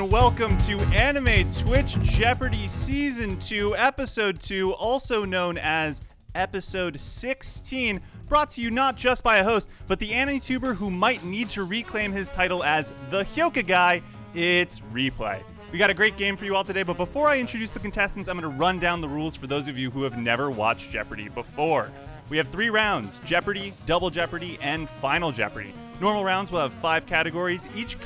and welcome to Anime Twitch Jeopardy Season 2, Episode 2, also known as Episode 16, brought to you not just by a host, but the anime-tuber who might need to reclaim his title as the Hyoka Guy. It's Replay. We got a great game for you all today, but before I introduce the contestants, I'm going to run down the rules for those of you who have never watched Jeopardy before. We have 3 rounds: Jeopardy, Double Jeopardy, and Final Jeopardy. Normal rounds will have 5 categories, each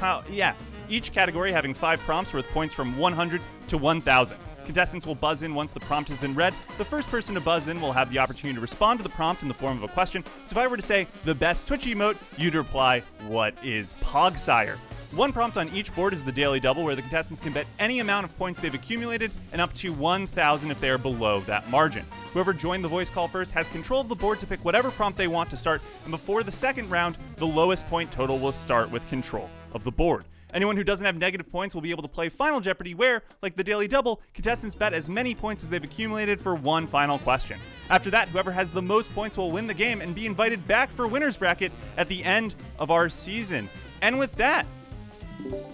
category having 5 prompts worth points from 100 to 1,000. Contestants will buzz in once the prompt has been read. The first person to buzz in will have the opportunity to respond to the prompt in the form of a question. So if I were to say, the best Twitch emote, you'd reply, what is Pogsire? 1 prompt on each board is the daily double, where the contestants can bet any amount of points they've accumulated and up to 1,000 if they are below that margin. Whoever joined the voice call first has control of the board to pick whatever prompt they want to start, and before the second round, the lowest point total will start with control of the board. Anyone who doesn't have negative points will be able to play Final Jeopardy, where, like the Daily Double, contestants bet as many points as they've accumulated for one final question. After that, whoever has the most points will win the game and be invited back for Winner's Bracket at the end of our season. And with that,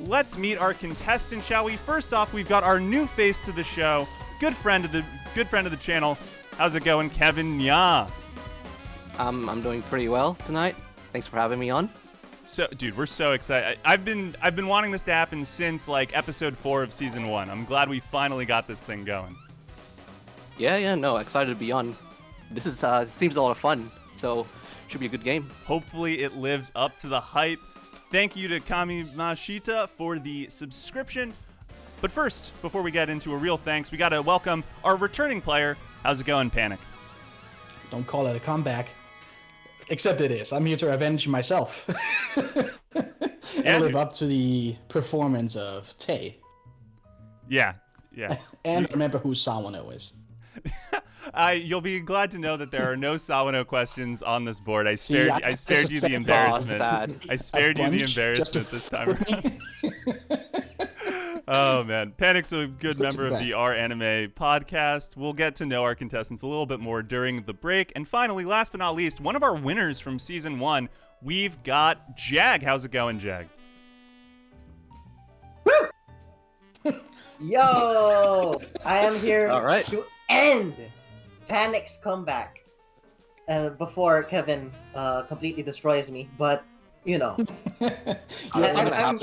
let's meet our contestant, shall we? First off, we've got our new face to the show, good friend of the channel. How's it going, KevinNyaa? I'm doing pretty well tonight. Thanks for having me on. So, dude, we're so excited. I've been wanting this to happen since like episode 4 of season 1. I'm glad we finally got this thing going. No, excited to be on. This is seems a lot of fun, so should be a good game. Hopefully it lives up to the hype. Thank you to Kamimashita for the subscription. But first, before we get into a real thanks, we gotta welcome our returning player. How's it going, Panic? Don't call it a comeback. Except it is. I'm here to avenge myself. And live up to the performance of Tay. Yeah. And remember who Sawano is. You'll be glad to know that there are no Sawano questions on this board. I spared you the embarrassment. I spared you the embarrassment this time around. Oh, man. Panic's a good member of the Our Anime podcast. We'll get to know our contestants a little bit more during the break. And finally, last but not least, one of our winners from Season 1, we've got Jag. How's it going, Jag? Woo! Yo! I am here to end Panic's comeback before Kevin completely destroys me, but you know, I'm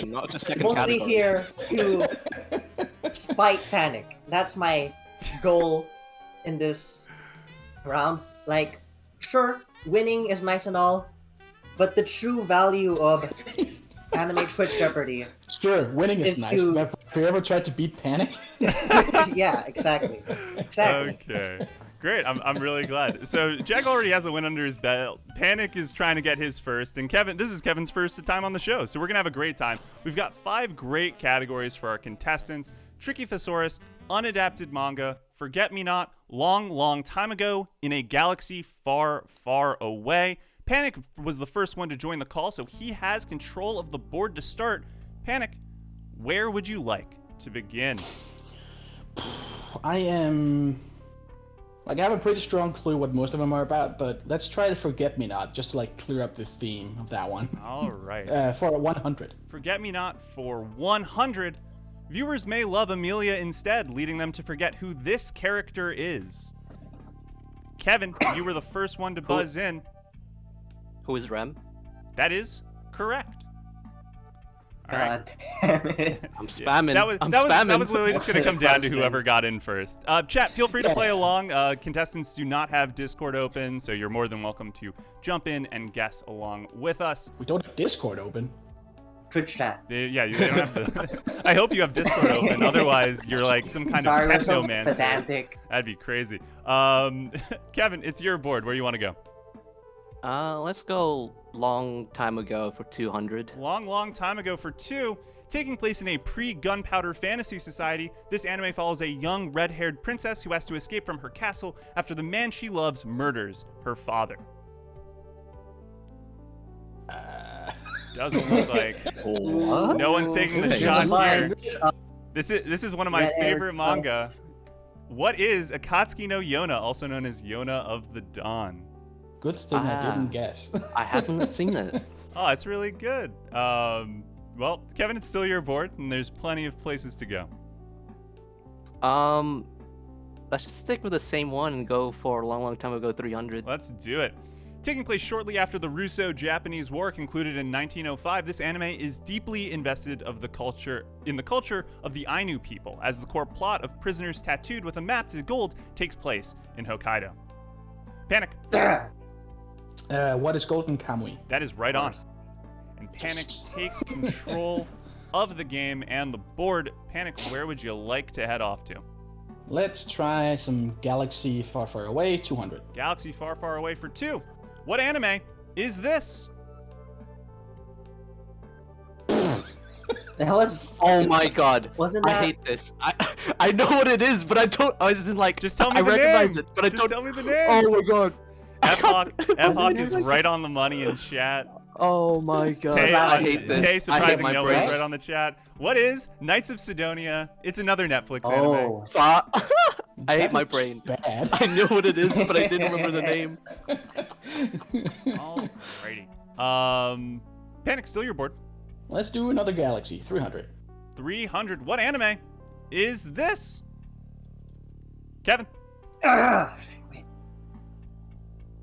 mostly here to spite Panic. That's my goal in this round. Like, sure, winning is nice and all, but the true value of Anime Twitch Jeopardy. Sure, winning is nice. Have you ever tried to beat Panic? Yeah, exactly. Okay. Great, I'm really glad. So Jack already has a win under his belt. Panic is trying to get his first, and this is Kevin's first time on the show, so we're gonna have a great time. We've got 5 great categories for our contestants: Tricky Thesaurus, Unadapted Manga, Forget Me Not, Long, Long Time Ago, In a Galaxy Far, Far Away. Panic was the first one to join the call, so he has control of the board to start. Panic, where would you like to begin? I have a pretty strong clue what most of them are about, but let's try to Forget Me Not, just to clear up the theme of that one. All right. For 100. Forget Me Not for 100. Viewers may love Amelia instead, leading them to forget who this character is. Kevin, you were the first one to buzz in. Who is Rem? That is correct. All right. God damn it. I'm spamming. That was literally just going to come down to whoever got in first. Chat, feel free to play along. Contestants do not have Discord open, so you're more than welcome to jump in and guess along with us. We don't have Discord open. Twitch chat. They don't have to. I hope you have Discord open. Otherwise, you're like some kind of technomancer. That'd be crazy. Kevin, it's your board. Where do you want to go? Let's go long time ago for 200. Long time ago for 2. Taking place in a pre-gunpowder fantasy society, this anime follows a young red-haired princess who has to escape from her castle after the man she loves murders her father. Doesn't look like. What? No one's taking the shot here. This is one of my favorite manga. What is Akatsuki no Yona, also known as Yona of the Dawn? Good thing I didn't guess. I haven't seen it. Oh, it's really good. Well, Kevin, it's still your board, and there's plenty of places to go. Let's just stick with the same one and go for a long, long time ago, 300. Let's do it. Taking place shortly after the Russo-Japanese War concluded in 1905, this anime is deeply invested in the culture of the Ainu people, as the core plot of prisoners tattooed with a map to gold takes place in Hokkaido. Panic. What is Golden Kamui? That is right on. And Panic takes control of the game and the board. Panic, where would you like to head off to? Let's try some Galaxy Far Far Away, 200. Galaxy Far Far Away for 2. What anime is this? That was. Oh my god. Wasn't that? I hate this. I know what it is, but I don't. I just like. Just tell me I the recognize name. it, but I Just don't. tell me the name. Oh my god. F-Hawk is right on the money in chat. Oh my god. Tay, I hate this. Tay I hate surprising my nobody's brain. right on the chat. What is Knights of Sidonia? It's another Netflix anime. I hate my brain. Bad. I knew what it is, but I didn't remember the name. Alrighty. Panic, still your board. Let's do another Galaxy, 300. 300. What anime is this? Kevin. Wait.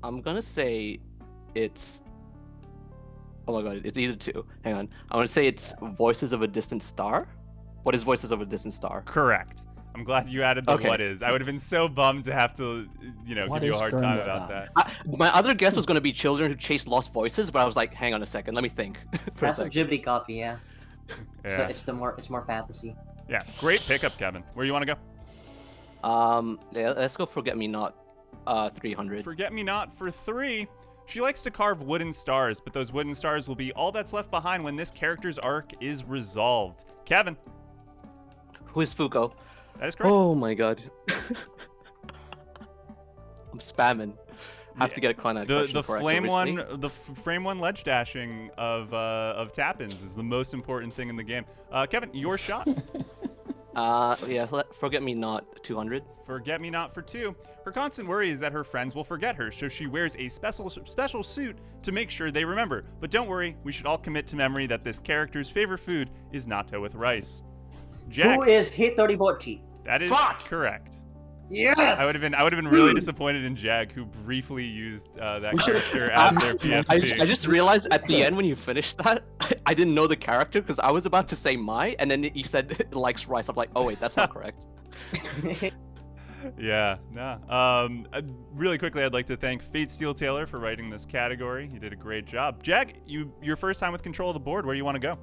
I'm gonna say it's. Oh my god, it's either two. Hang on. I'm gonna say it's Voices of a Distant Star. What is Voices of a Distant Star? Correct. I'm glad you added the Okay. what is. I would have been so bummed to have to, What give you a is hard time Gurren about Lagann? that. My other guess was gonna be Children Who Chase Lost Voices, but I was like, hang on a second, let me think. For a That's a sec. Ghibli copy, yeah. So Yeah. it's more fantasy. Yeah. Great pickup, Kevin. Where you want to go? Yeah, let's go Forget Me Not. 300. Forget Me Not for 3. She likes to carve wooden stars, but those wooden stars will be all that's left behind when this character's arc is resolved. Kevin. Who is Fuko? That is correct. Oh my god. I'm spamming. Have to get a client The flame one, frame one ledge dashing of tap-ins is the most important thing in the game. Kevin, your shot. Yeah, Forget Me Not 200. Forget Me Not for 2. Her constant worry is that her friends will forget her, so she wears a special suit to make sure they remember. But don't worry, we should all commit to memory that this character's favorite food is natto with rice. Jack. Who is Hitori Bochi? That is correct. Yes. I would have been really disappointed in Jag, who briefly used that character as their PFP. I just realized at the end when you finished that, I didn't know the character because I was about to say Mai, and then you said likes rice. I'm like, oh wait, that's not correct. Yeah, nah. Really quickly, I'd like to thank Fate Steel Taylor for writing this category. You did a great job. Jag, your first time with control of the board. Where do you want to go?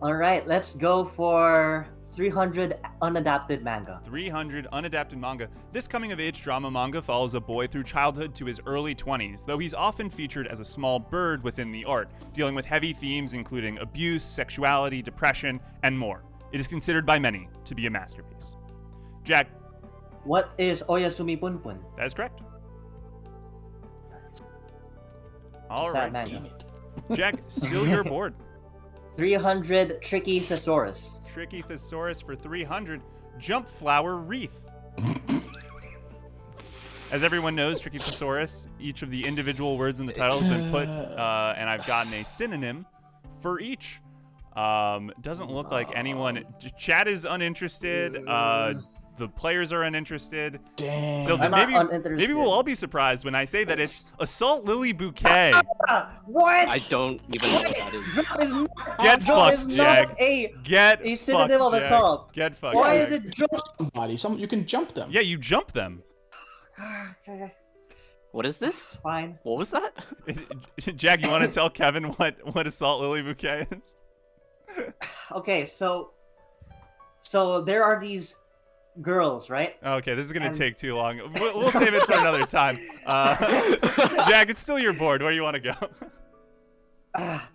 All right, let's go for 300 unadapted manga. 300 unadapted manga. This coming-of-age drama manga follows a boy through childhood to his early 20s, though he's often featured as a small bird within the art, dealing with heavy themes including abuse, sexuality, depression, and more. It is considered by many to be a masterpiece. Jag. What is Oyasumi Punpun? That is correct. It's All a sad right. manga. Damn it. Jag, still your board. 300 Tricky Thesaurus. Tricky Thesaurus for 300. Jump Flower Wreath. As everyone knows, Tricky Thesaurus, each of the individual words in the title has been put, and I've gotten a synonym for each. Doesn't look like anyone. Chat is uninterested. The players are uninterested. Damn. So I'm maybe, not uninterested. maybe we'll all be surprised when I say that it's Assault Lily Bouquet. What? I don't even know what that is. Drop is not, Get drop fucked, is Jag. not a Get a fucked, synonym of Jag. assault. Get fucked, Why Jag. is it drop? Somebody, you can jump them. Yeah, you jump them. Okay, What is this? fine. What was that? Jag, you want to tell Kevin what Assault Lily Bouquet is? Okay, so there are these girls, right? Okay, this is gonna And- take too long. We'll save it for another time. Jag, it's still your board. Where do you want to go?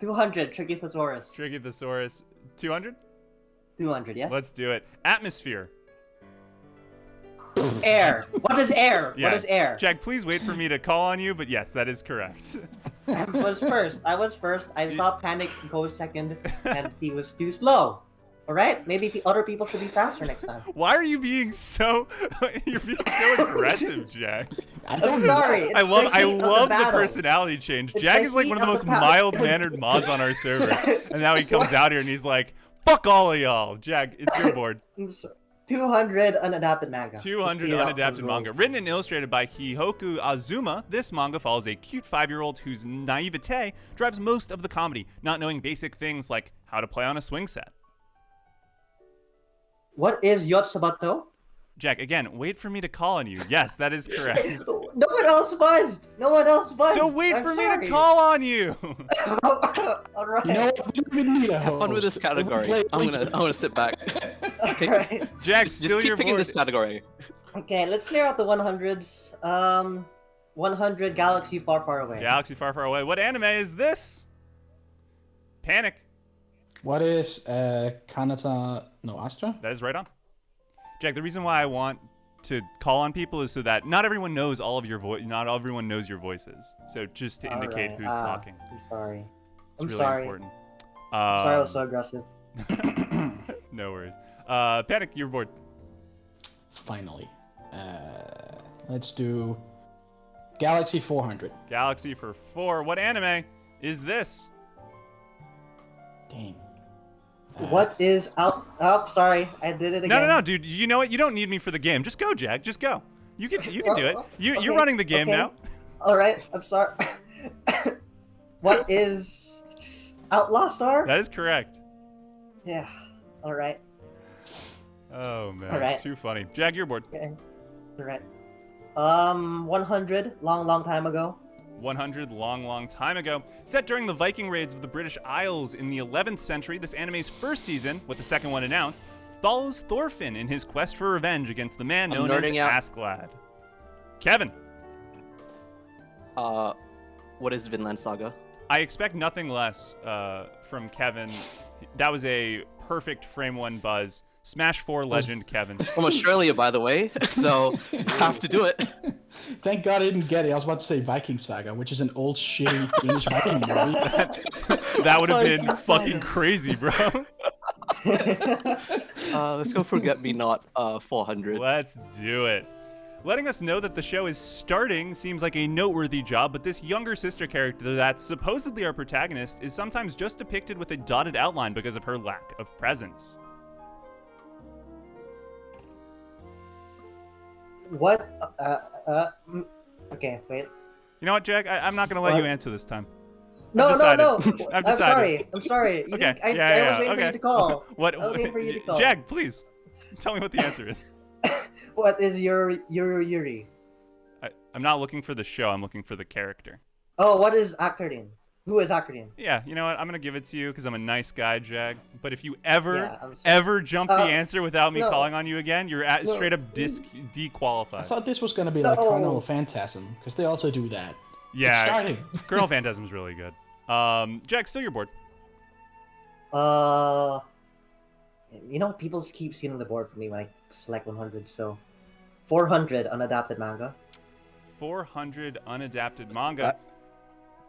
200 Tricky Thesaurus. Tricky Thesaurus. 200? 200, yes. Let's do it. Atmosphere. Air. What is air? Yeah. What is air? Jag, please wait for me to call on you, but yes, that is correct. I was first. I saw Panic go second, and he was too slow. All right, maybe other people should be faster next time. Why are you being so? You're being so aggressive, Jack. I'm sorry. I love the battle. personality change. It's Jack the is like heat one of the of most the battle. mild-mannered mods on our server, and now he comes out here and he's like, "Fuck all of y'all." Jack, it's your board. I'm sorry. 200 unadapted manga. 200 unadapted manga. Written and illustrated by Hihoku Azuma, this manga follows a cute 5-year-old whose naivete drives most of the comedy, not knowing basic things like how to play on a swing set. What is Yotsubato? Jack, again, wait for me to call on you. Yes, that is correct. No one else buzzed. No one else buzzed. So wait I'm for sorry. me to call on you. All right. You know what? We don't even need a host. Have fun with this category. I'm gonna sit back. All right. Jack, Just steal keep your picking board. this category. Okay, let's clear out the 100s. 100 Galaxy Far Far Away. Galaxy Far Far Away. What anime is this? Panic. What is Kanata no Astra? That is right on. Jack, the reason why I want to call on people is so that not everyone knows all of your not everyone knows your voices. So just to indicate Alright, who's talking. I'm sorry. It's I'm really sorry. important. Sorry I was so aggressive. No worries. Panic, you're bored. Finally. Let's do Galaxy 400. Galaxy for 4. What anime is this? Dang. What is out? Oh, sorry, I did it again. No, dude. You know what? You don't need me for the game. Just go, Jack. Just go. You can do it. You're Okay, running the game okay. now. All right, I'm sorry. What is Outlaw Star? That is correct. Yeah. All right. Oh man, All right. too funny. Jack, you're bored. Okay. All right. 100 long time ago. 100 long time ago. Set during the Viking raids of the British Isles in the 11th century, this anime's first season, with the second one announced, follows Thorfinn in his quest for revenge against the man known as Askeladd. Kevin. What is Vinland Saga? I expect nothing less from Kevin. That was a perfect frame 1 buzz. Smash 4 legend, Kevin. From Australia, by the way, so have to do it. Thank God I didn't get it. I was about to say Viking Saga, which is an old shitty Danish Viking movie. That would have been fucking crazy, bro. Let's go for Get Me Not 400. Let's do it. Letting us know that the show is starting seems like a noteworthy job, but this younger sister character that's supposedly our protagonist is sometimes just depicted with a dotted outline because of her lack of presence. What? Okay, wait. You know what, Jack? I'm not going to let you answer this time. No. I've decided. I'm sorry. You Okay. think I was waiting for you to call. What? I was waiting for you to call. Jack, please tell me what the answer is. What is your Yuri? I'm not looking for the show. I'm looking for the character. Oh, what is Accordion? Who is Accordion? Yeah, you know what? I'm going to give it to you because I'm a nice guy, Jack. But if you ever jump the answer without me calling on you again, you're straight up dequalified. I thought this was going to be like Colonel Phantasm, because they also do that. Yeah, It's starting. Colonel Phantasm's really good. Jack, still your board. You know, people just keep seeing the board for me when I select 100, so 400 unadapted manga. 400 unadapted manga.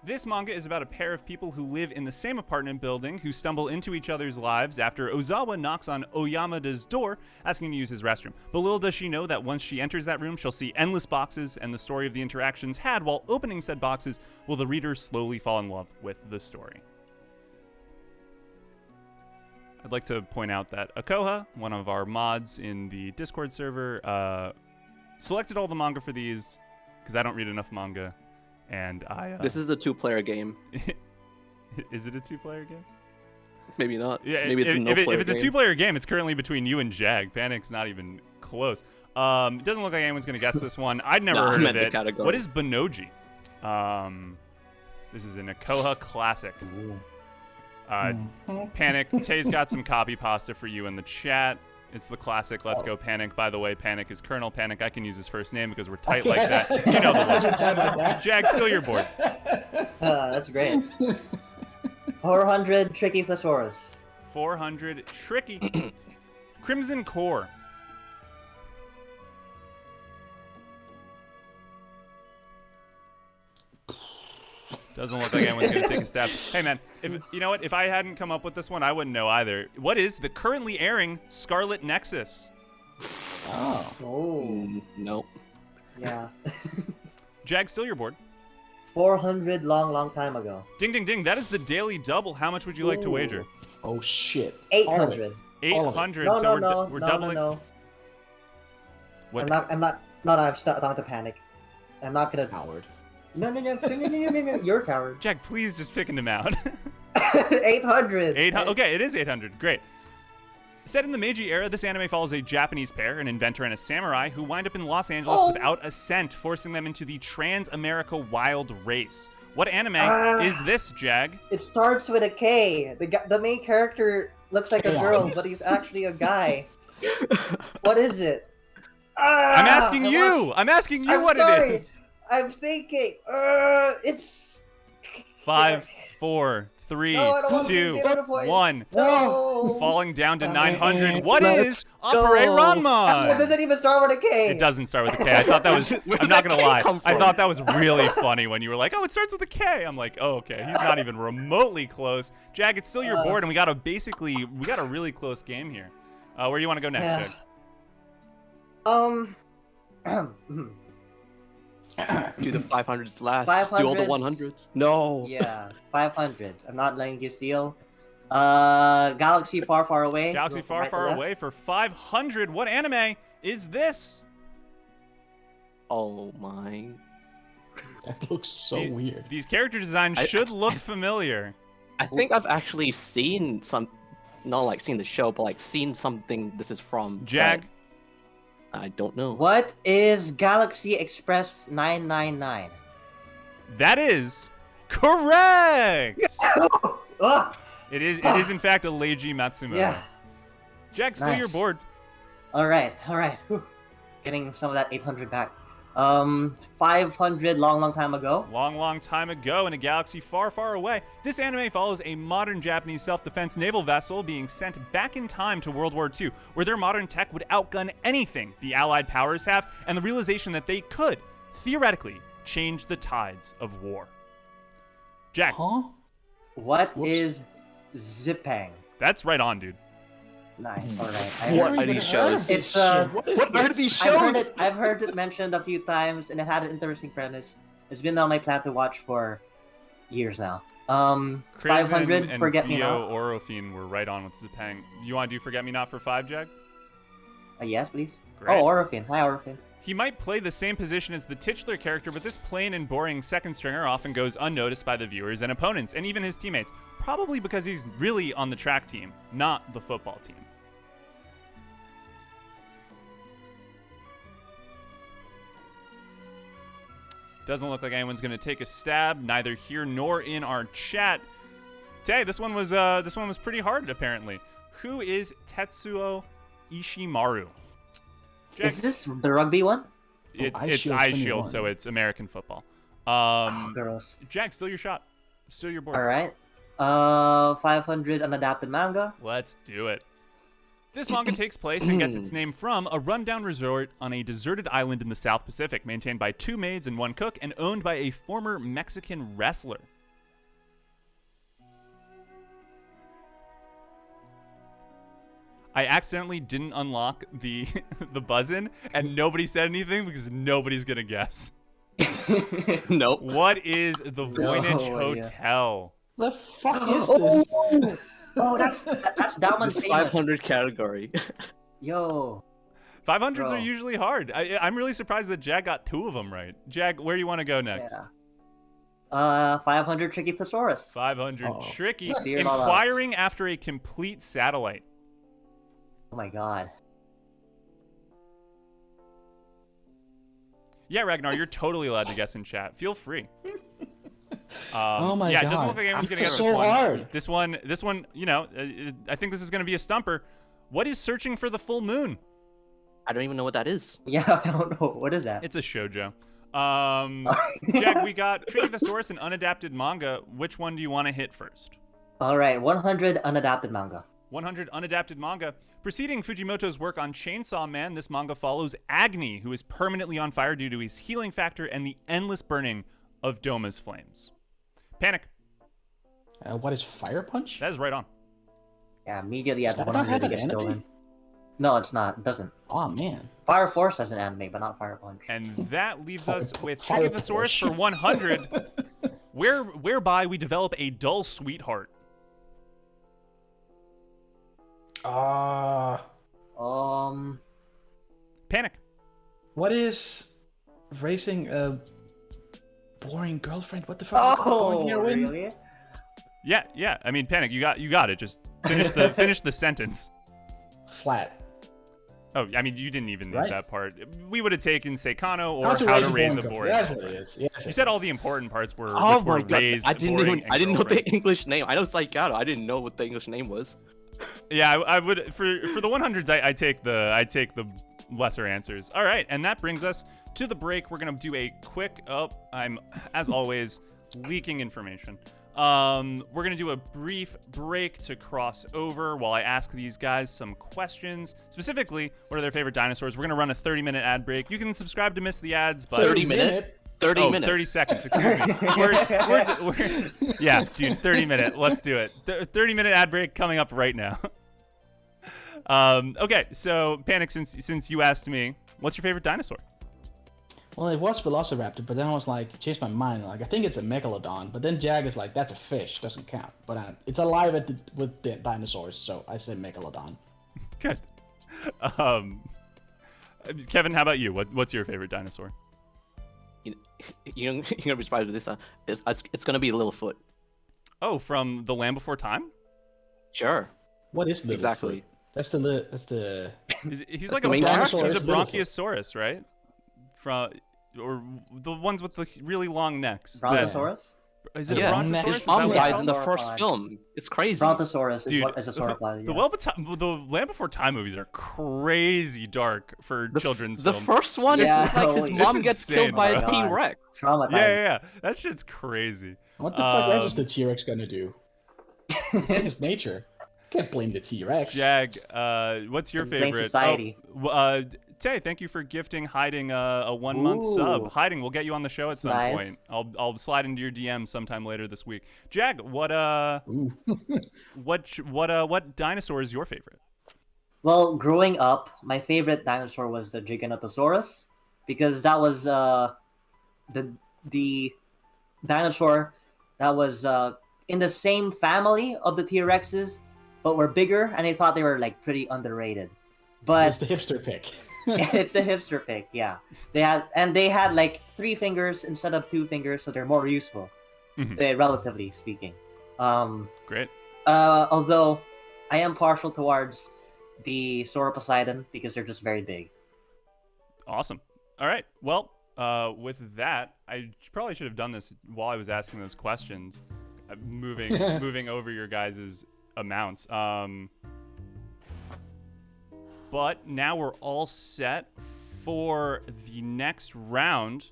This manga is about a pair of people who live in the same apartment building who stumble into each other's lives after Ozawa knocks on Oyamada's door asking to use his restroom. But little does she know that once she enters that room, she'll see endless boxes, and the story of the interactions had while opening said boxes will the reader slowly fall in love with the story. I'd like to point out that Akoha, one of our mods in the Discord server, selected all the manga for these because I don't read enough manga. And This is a 2-player game. Is it a 2-player game? Maybe not. Yeah, maybe it's a no-player game. If it's a 2-player game, it's currently between you and Jag. Panic's not even close. It doesn't look like anyone's gonna guess this one. I'd never heard of it. What is Bonoji? This is an Akoha classic. Panic. Tay's got some copy pasta for you in the chat. It's the classic Let's Go Panic. By the way, Panic is Colonel Panic. I can use his first name because we're tight like that. You know the one. Jag, still your board. That's great. 400 Tricky Thesaurus. 400 Tricky. Crimson Core. Doesn't look like anyone's going to take a stab. Hey, man, you know what? If I hadn't come up with this one, I wouldn't know either. What is the currently airing Scarlet Nexus? Oh. Nope. Yeah. Jag, still your board. 400 long time ago. Ding, ding, ding. That is the daily double. How much would you like to wager? Oh, shit. 800. 800. No, So we're doubling. No. What? I'm starting to panic. I'm not gonna. Coward. No. You're a coward. Jag, please just picking him out. 800. 800. Okay, it is 800. Great. Set in the Meiji era, this anime follows a Japanese pair, an inventor and a samurai, who wind up in Los Angeles without a cent, forcing them into the Trans-America Wild Race. What anime is this, Jag? It starts with a K. The main character looks like a girl, but he's actually a guy. What is it? I'm asking you. I'm asking you what sorry. it is. I'm thinking. It's 5, 4, 3, No, I don't want 2, to get rid of 1. No. Falling down to 900. What Let's is Opere It Ranma? doesn't even start with a K. It doesn't start with a K. I thought that was. I'm not gonna lie. come I from? thought that was really funny when you were like, "Oh, it starts with a K." I'm like, "Oh, okay." He's not even remotely close. Jag, it's still your board, and we got a really close game here. Where do you want to go next, Yeah. Jag? Do the 500s last. 500s. Do all the 100s. No. Yeah, 500. I'm not letting you steal. Galaxy Far Far Away. Galaxy Go from Far right to Far left. Away for 500. What anime is this? Oh my. That looks so weird. These character designs should look familiar. I think I've actually seen some, not like seen the show, but like seen something this is from. Jag. but I don't know. What is Galaxy Express 999? That is correct. Ah! It is in fact a Leiji Matsumoto. Yeah. Jag, still your Nice. board. All right. Whew. Getting some of that 800 back. 500 long time ago. Long time ago in a galaxy far, far away, this anime follows a modern Japanese self-defense naval vessel being sent back in time to World War II, where their modern tech would outgun anything the Allied powers have, and the realization that they could, theoretically, change the tides of war. Jack, Huh? What is Zippang? that's right on, dude. Nice. All right. What are these shows? It's What are these I've shows? heard it mentioned a few times, and it had an interesting premise. It's been on my plan to watch for years now. 500. and Forget Me Bio Not. Orofine were right on with Zippang. You want to do Forget Me Not for 5, Jag? Yes, please. Great. Oh, Orofine. Hi, Orofine. He might play the same position as the titular character, but this plain and boring second stringer often goes unnoticed by the viewers and opponents, and even his teammates, probably because he's really on the track team, not the football team. Doesn't look like anyone's going to take a stab, neither here nor in our chat. Tay, this one was pretty hard, apparently. Who is Tetsuo Ishimaru? Is this the rugby one? It's Shield Eye 21. Shield, so it's American football. Girls. Jack, still your shot. Still your board. All right. 500 unadapted manga. Let's do it. This manga takes place and gets its name from a rundown resort on a deserted island in the South Pacific, maintained by 2 maids and 1 cook, and owned by a former Mexican wrestler. I accidentally didn't unlock the the buzz-in, and nobody said anything because nobody's gonna guess. Nope. What is the Voynich yeah. Hotel? The fuck is this? Oh, that's Damon's This favorite. 500 category. Yo. 500s Bro. are usually hard. I'm really surprised that Jag got 2 of them right. Jag, where do you want to go next? Yeah. 500 Tricky Thesaurus. 500 Uh-oh. tricky. Clear it all out. Inquiring after a complete satellite. Oh my god. Yeah, Ragnar, you're totally allowed to guess in chat. Feel free. Oh my yeah, god. it doesn't look like anyone's This gonna is get this so one. hard. This one, you know, I think this is gonna be a stumper. What is Searching for the Full Moon? I don't even know what that is. Yeah, I don't know. What is that? It's a shoujo. Jag, we got Tricky Thesaurus and unadapted manga. Which one do you want to hit first? All right, 100 unadapted manga. 100 unadapted manga. Preceding Fujimoto's work on Chainsaw Man, this manga follows Agni, who is permanently on fire due to his healing factor and the endless burning of Doma's flames. Panic. What is Fire Punch? That is right on. Yeah, immediately Does at that not 100 have it an gets anime? stolen. No, it's not. It doesn't. Oh man. Fire Force has an anime, but not Fire Punch. And that leaves Fire- us with Fire Trigonosaurus Punch. for 100, whereby we develop a dull sweetheart. Panic. What is racing a boring girlfriend? What the fuck? is Oh, boring heroine? really? Yeah. I mean, Panic. You got it. Just finish the sentence. Flat. Oh, I mean, you didn't even need Right. that part. We would have taken Seikano or How to raise a boring boring. girlfriend. That's what girlfriend. it is. Yes, You said all the important parts were, Oh which were my god! raised, I didn't boring, even. and I didn't know the girlfriend. English name. I know Saikado. I didn't know what the English name was. Yeah, I would for the 100s. I take the lesser answers. All right, and that brings us to the break. We're gonna do a quick. Oh, I'm as always leaking information. We're gonna do a brief break to cross over while I ask these guys some questions. Specifically, what are their favorite dinosaurs? We're gonna run a 30-minute ad break. You can subscribe to miss the ads, but 30 minute. 30 minutes. 30 seconds, excuse me. Yeah, dude, 30 minute. Let's do it. 30-minute ad break coming up right now. Okay, so Panic, since you asked me, what's your favorite dinosaur? Well, it was Velociraptor, but then I was like, changed my mind. Like, I think it's a Megalodon, but then Jag is like, that's a fish, doesn't count. But it's alive with the dinosaurs, so I say Megalodon. Good. Kevin, how about you? What's your favorite dinosaur? You're gonna be surprised with this. It's gonna be Littlefoot. Oh, from The Land Before Time? Sure. What is Littlefoot? Exactly. That's the. He's like the a main character. he's a Littlefoot. Bronchiosaurus, right? Or the ones with the really long necks. Brontosaurus? Is it Yeah. a Brontosaurus? His Is mom that what it's dies called? in the first Horrifying. film. It's crazy. Brontosaurus is Dude, what is a sauropod. the Land Before Time movies are crazy dark for children's The films. first one, Yeah, it's like his holy- mom It's gets insane, killed by bro. a T-Rex. Traumatized. Yeah. That shit's crazy. What the fuck else is the T-Rex gonna do? It's in its nature. Can't blame the T-Rex. Jag, what's your Blame favorite? society. Tay, thank you for gifting Hiding a 1 month sub. Ooh. Hiding, we'll get you on the show at some Nice. point. I'll slide into your DM sometime later this week. Jag, what Ooh. what dinosaur is your favorite? Well, growing up, my favorite dinosaur was the Giganotosaurus because that was the dinosaur that was in the same family of the T-Rexes, but were bigger, and they thought they were like pretty underrated. It's But the hipster pick. it's the hipster pick, yeah. They had like 3 fingers instead of 2 fingers, so they're more useful, relatively speaking. Great. Although I am partial towards the Sauroposeidon because they're just very big. Awesome. All right. Well, with that, I probably should have done this while I was asking those questions, moving over your guys' amounts. But now we're all set for the next round.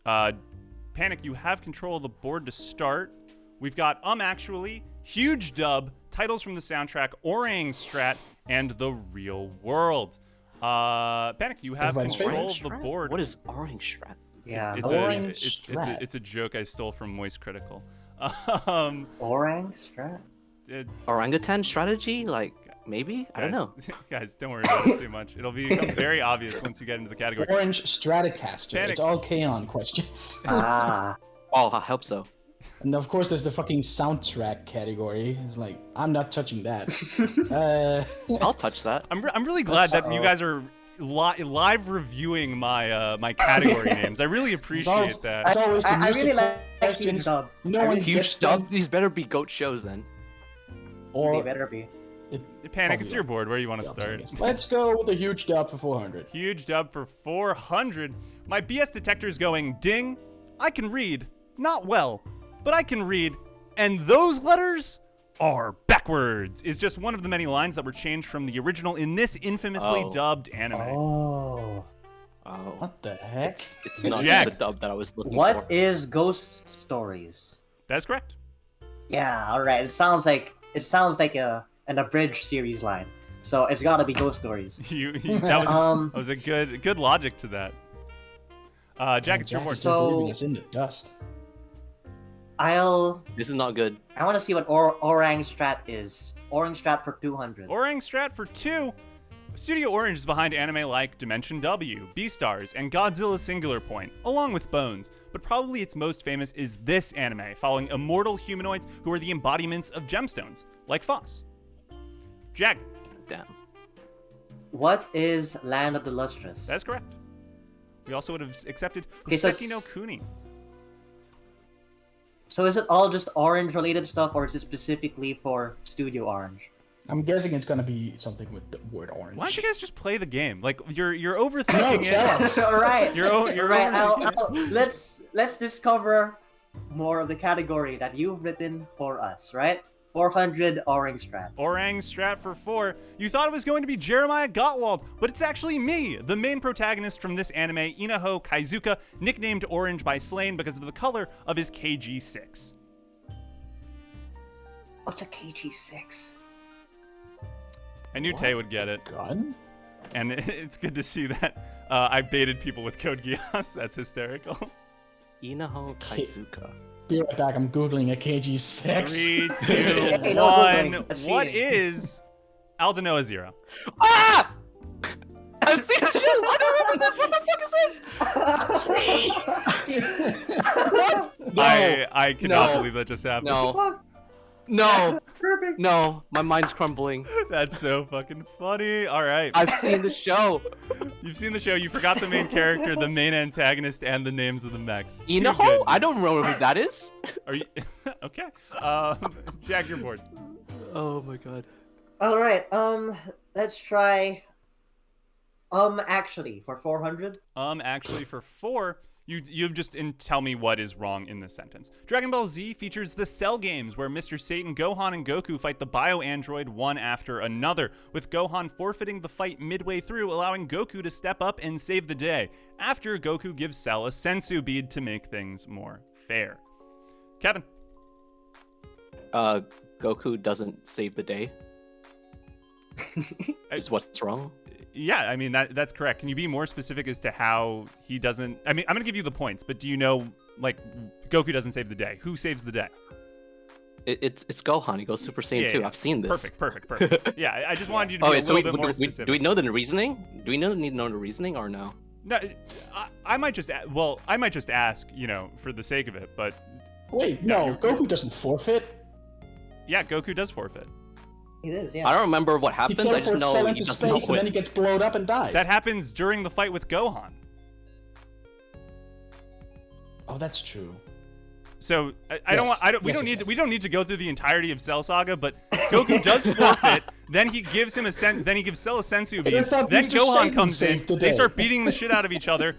Panic, you have control of the board to start. We've got Actually, Huge Dub, titles from the soundtrack, Orang Strat, and The Real World. Panic, you have Everybody's control of favorite. the board. What is Orange Strat? Yeah. Orang Strat. It's a joke I stole from Moist Critical. Orang Strat? Orangutan strategy? Like, maybe? I don't know. Guys, don't worry about it too much. It'll become very obvious once you get into the category. Orange Stratocaster. Panic. It's all K-On questions. Ah. Oh, I hope so. And of course, there's the fucking soundtrack category. It's like, I'm not touching that. I'll touch that. I'm really glad that you guys are live reviewing my category names. I really appreciate that. It's always the I really music like Huge questions. Dub. No one Huge gets stuff. them, These better be goat shows then. They or better be. Panic, it's your board. Where do you want to start? Let's go with a huge dub for 400. Huge dub for 400. My BS detector is going ding. I can read. Not well, but I can read. And those letters are backwards, is just one of the many lines that were changed from the original in this infamously dubbed anime. Oh. Oh. What the heck? It's not Jack. the dub that I was looking for. What is Ghost Stories? That's correct. Yeah, alright. It sounds like an abridged series line. So it's gotta be Ghost Stories. That was a good logic to that. Jack, it's your board. Jack's So- leaving us in the dust. This is not good. I want to see what Orang Strat is. Orang Strat for 200. Orang Strat for 2. Studio Orange is behind anime like Dimension W, Beastars, and Godzilla Singular Point, along with Bones. But probably its most famous is this anime, following immortal humanoids who are the embodiments of gemstones, like Foss. Jag. Damn. What is Land of the Lustrous? That's correct. We also would have accepted Okay, so Hoseki no Kuni. So is it all just orange related stuff, or is it specifically for Studio Orange? I'm guessing it's gonna be something with the word orange. Why don't you guys just play the game? Like you're overthinking tell it. us. All right. You're right. Let's discover more of the category that you've written for us. Right. 400 Orang Strat. Orang Strat for 4. You thought it was going to be Jeremiah Gottwald, but it's actually me, the main protagonist from this anime, Inaho Kaizuka, nicknamed Orange by Slane because of the color of his KG6. What's a KG6? I knew Tay would get it, Gun? and it's good to see that I baited people with Code Geass. That's hysterical. Inaho Kaizuka. Be right back. I'm googling a KG6. 3, 2, Hey, no 1. Googling. That's What cheating. is Aldanoa Zero? Ah! I've seen this shit! I don't remember this! What the fuck is this? No. I cannot No. believe that just happened. No. No. Perfect. No. My mind's crumbling. That's so fucking funny. All right. I've seen the show. You've seen the show. You forgot the main character, the main antagonist, and the names of the mechs. Too Inaho? good. I don't remember who that is. Are you okay? Jack, you're bored. Oh my god. All right. Let's try. Actually, for 400. Actually, for 4, you just tell me what is wrong in this sentence. Dragon Ball Z features the Cell games, where Mr. Satan, Gohan, and Goku fight the bio-android one after another, with Gohan forfeiting the fight midway through, allowing Goku to step up and save the day, after Goku gives Cell a sensu bead to make things more fair. Kevin. Goku doesn't save the day. Is what's wrong? Yeah, I mean, that's correct. Can you be more specific as to how he doesn't... I mean, I'm going to give you the points, but do you know, like, Goku doesn't save the day? Who saves the day? It's Gohan. He goes Super Saiyan 2. Yeah. I've seen this. Perfect. Yeah, I just wanted you to be a little bit more specific. Do we know the reasoning? Do we need to know the reasoning or no? No, I might just... I might just ask, for the sake of it, but... Wait, Yeah, no, Goku doesn't forfeit. Yeah, Goku does forfeit. It is, yeah. I don't remember what He happens. I just teleports know Cell he into doesn't know space and then he gets blown up and dies. That happens during the fight with Gohan. Oh, that's true. So we don't need to go through the entirety of Cell Saga, but Goku does forfeit. Then he gives Cell a sensu bead. I thought Then Mr. Gohan Satan comes in. saved the They day. start beating the shit out of each other.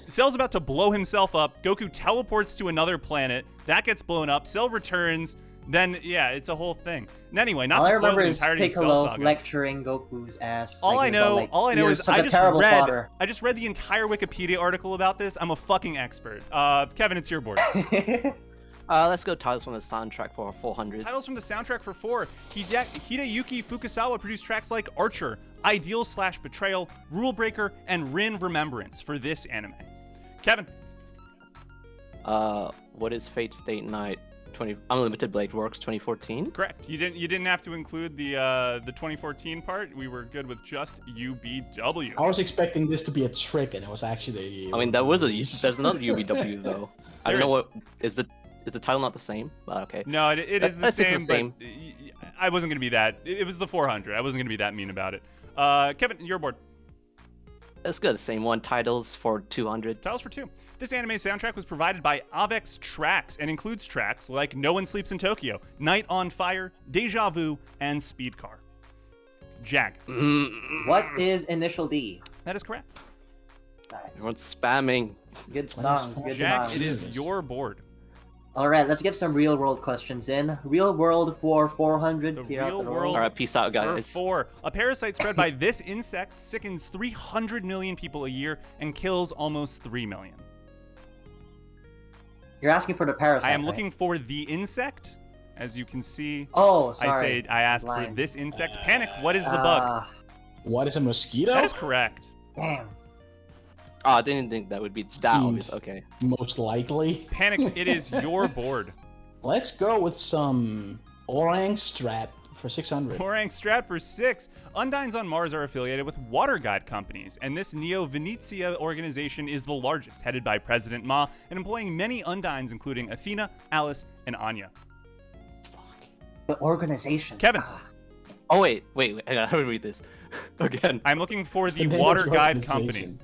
Cell's about to blow himself up. Goku teleports to another planet. That gets blown up. Cell returns. Then yeah, it's a whole thing. And anyway, not All I to spoil remember the is entirety of Cell Piccolo Saga. lecturing Goku's ass. All I know "You're is such I a just terrible father." read the entire Wikipedia article about this. I'm a fucking expert. Kevin, it's your board. Let's go titles from the soundtrack for 400. Titles from the soundtrack for 4. Hideyuki Fukasawa produced tracks like Archer, Ideal/Betrayal, Rule Breaker, and Rin Remembrance for this anime. Kevin. What is Fate State Night? Unlimited Blade Works 2014. Correct. You didn't have to include the 2014 part. We were good with just UBW. I was expecting this to be a trick, and it was actually. I mean, there's another UBW though. I don't know what is the title not the same? Okay. No, it is the That's same. the same. But I wasn't gonna be that. It was the 400. I wasn't gonna be that mean about it. Kevin, your board. Let's go the same one. Titles for 200. Titles for 2. This anime soundtrack was provided by Avex Tracks and includes tracks like No One Sleeps in Tokyo, Night on Fire, Deja Vu, and Speed Car. Jag. What is Initial D? That is correct. Nice. Everyone's spamming. Good songs. Good Jag, songs. it is your board. All right, let's get some real world questions in. Real world for 400. The Clear out real the world. All right, peace out, For guys. 4. A parasite spread by this insect sickens 300 million people a year and kills almost 3 million. You're asking for the parasite. I am right? looking for the insect. As you can see, Oh, sorry. I asked for Blind. this insect. Panic, what is the bug? What is a mosquito? That is correct. Damn. Oh, I didn't think that would be that Steamed. obvious. Okay. Most likely. Panic, it is your board. Let's go with some Orang Strat for 600. Orang Strat for 6. Undines on Mars are affiliated with water guide companies, and this Neo-Venezia organization is the largest, headed by President Ma, and employing many Undines, including Athena, Alice, and Anya. The organization. Kevin. Oh, wait. Hang on, how do we read this? Again. I'm looking for It's the name of water the guide organization.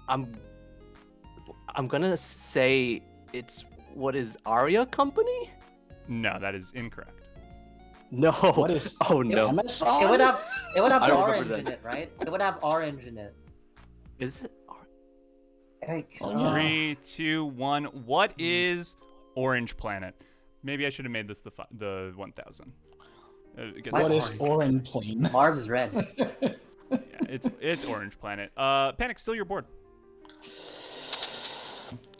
I'm gonna say it's what is Aria Company? No, that is incorrect. No. What is? Oh no. Amazon? It would have I don't orange remember in that. it, right? It would have orange in it. Is it? Like, Oh, no. 3, 2, 1. What is Orange Planet? Maybe I should have made this the 1000. What is Orange Plane? Mars is red. Yeah, it's Orange Planet. Panic, still your board.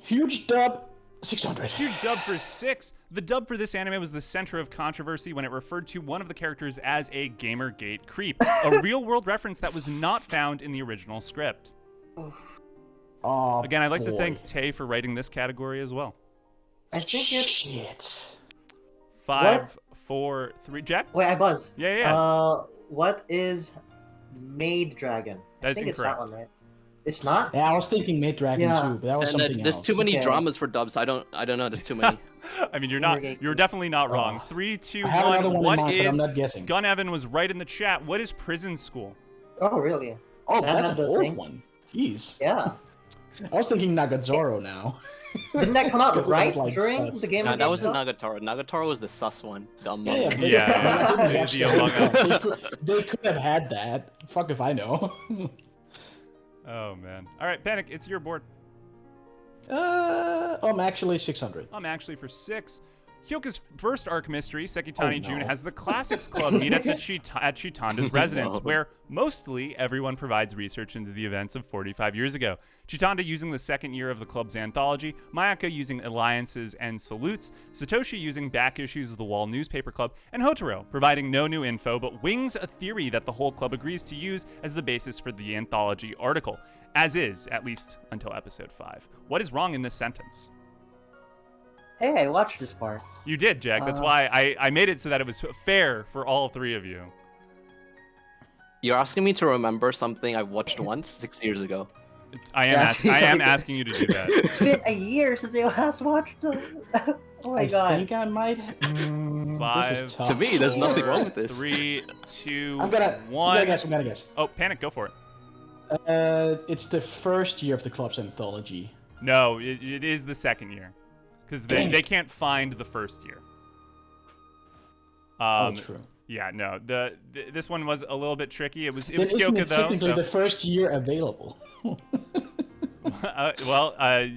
Huge dub, 600. Huge dub for 6. The dub for this anime was the center of controversy when it referred to one of the characters as a Gamergate creep, a real-world reference that was not found in the original script. Oh, Again, I'd like to boy. thank Tay for writing this category as well. I think it's. Shit. 5, 4, 3. Jack? Wait, I buzzed. Yeah. What is Maid Dragon? That is I think incorrect. it's that one, right? It's not. Yeah, I was thinking Maid Dragon Yeah. too, but that was And something there's else. too many Okay. dramas for dubs. I don't know. There's too many. I mean, you're Gamergate. definitely not wrong. Oh. 3, 2, I have another 1. one What in mind, but is? I'm not guessing. Gun Evan was right in the chat. What is prison school? Oh, really? Oh, That that's had an the old thing. one. Jeez. Yeah. I was thinking Nagazoro now. Didn't that come out Because it right looked like during sus. the game? No, of that the wasn't Game Nagatoro. Nagatoro was the sus one. The Among Yeah, Us. but Yeah, I didn't the watch that. Among Us. They could have had that. Fuck if I know. Oh man. All right, Panic, it's your board. I'm actually 600. I'm actually for 6. Hyoka's first arc mystery, Sekitani Oh, June, no. has the Classics Club meet at Chitanda's residence, No. where mostly everyone provides research into the events of 45 years ago. Chitanda using the second year of the club's anthology, Mayaka using alliances and salutes, Satoshi using back issues of the Wall Newspaper Club, and Hotaro providing no new info but wings a theory that the whole club agrees to use as the basis for the anthology article, as is, at least until episode 5. What is wrong in this sentence? Hey, I watched this part. You did, Jack. That's why I made it so that it was fair for all 3 of you. You're asking me to remember something I watched once 6 years ago. I am asking you to do that. It's been a year since I last watched the. Oh my I god. think I might. This is 5, tough. To me, there's nothing 4, wrong with this. 3, 2, I'm gonna 1. guess. I'm gonna guess. Oh, Panic, go for it. It's the first year of the club's anthology. No, it is the second year. Because Dang they it. can't find the first year. Oh, true. Yeah, no. This one was a little bit tricky. It was Then isn't Kyoka it though. technically So, the first year available?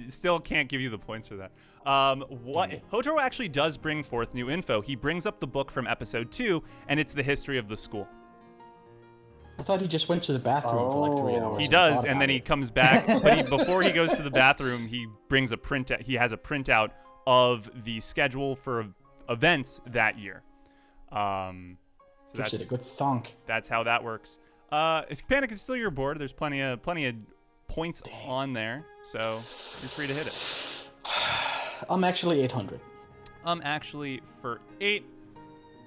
still can't give you the points for that. Hotaro actually does bring forth new info. He brings up the book from episode 2, and it's the history of the school. I thought he just went to the bathroom for like 3 Oh. hours. He and does, thought and then about he it. comes back. But before he goes to the bathroom, he brings a printout. He has a printout of the schedule for events that year. So Gives it a good thunk. that's how that works. Panic is still your board. There's plenty of points on there, so you're free to hit it. I'm actually 800. Actually for 8.